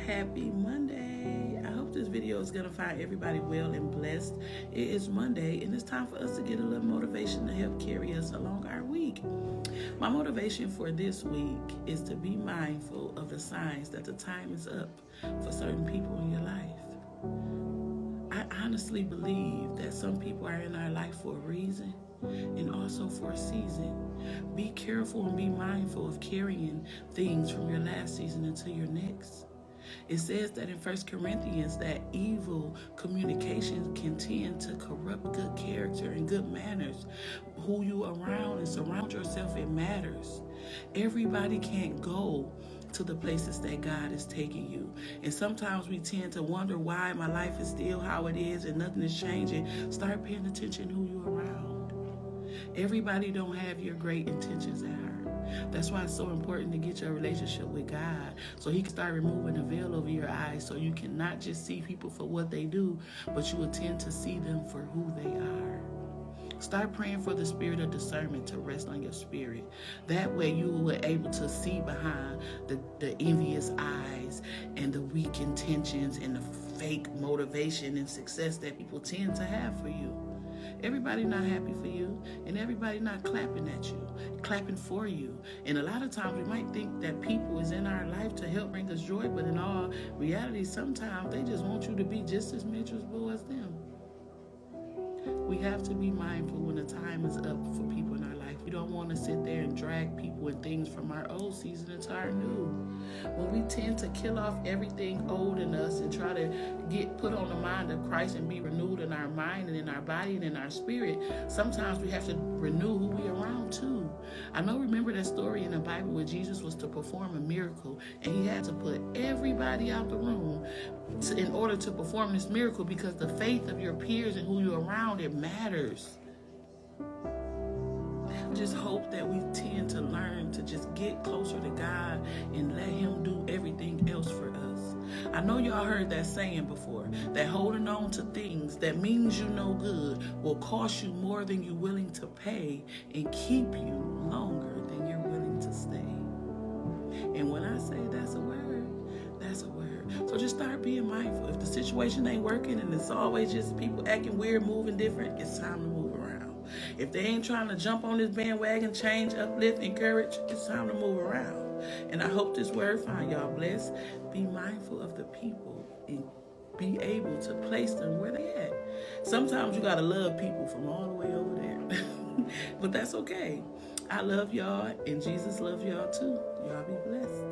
Happy Monday. I hope this video is going to find everybody well and blessed. It is Monday, and it's time for us to get a little motivation to help carry us along our week. My motivation for this week is to be mindful of the signs that the time is up for certain people in your life. I honestly believe that some people are in our life for a reason and also for a season. Be careful and be mindful of carrying things from your last season into your next. It says that in 1 Corinthians that evil communication can tend to corrupt good character and good manners. Who you around and surround yourself, it matters. Everybody can't go to the places that God is taking you. And sometimes we tend to wonder why my life is still how it is and nothing is changing. Start paying attention to who you're around. Everybody don't have your great intentions at heart. That's why it's so important to get your relationship with God so he can start removing the veil over your eyes so you can not just see people for what they do, but you will tend to see them for who they are. Start praying for the spirit of discernment to rest on your spirit. That way you will be able to see behind the envious eyes and the weak intentions and the fake motivation and success that people tend to have for you. Everybody not happy for you, and everybody not clapping at you, clapping for you. And a lot of times we might think that people is in our life to help bring us joy, but in all reality, sometimes they just want you to be just as miserable as them. We have to be mindful when the time is up for people in our life. We don't want to sit there and drag people and things from our old season into our new. When we tend to kill off everything old in us and try to get put on the mind of Christ and be renewed in our mind and in our body and in our spirit, sometimes we have to renew who we are around too. Remember that story in the Bible where Jesus was to perform a miracle and he had to put everybody out the room in order to perform this miracle, because the faith of your peers and who you're around, it matters. I just hope that we tend to learn to just get closer to God and let him do everything else for us. I know y'all heard that saying before, that holding on to things that means you no good will cost you more than you're willing to pay and keep you longer than you're willing to stay. And when I say that's a word, that's a word. So just start being mindful. If the situation ain't working and it's always just people acting weird, moving different, it's time to move around. If they ain't trying to jump on this bandwagon, change, uplift, encourage, it's time to move around. And I hope this word find y'all blessed. Be mindful of the people and be able to place them where they at. Sometimes you gotta love people from all the way over there. But that's okay. I love y'all and Jesus loves y'all too. Y'all be blessed.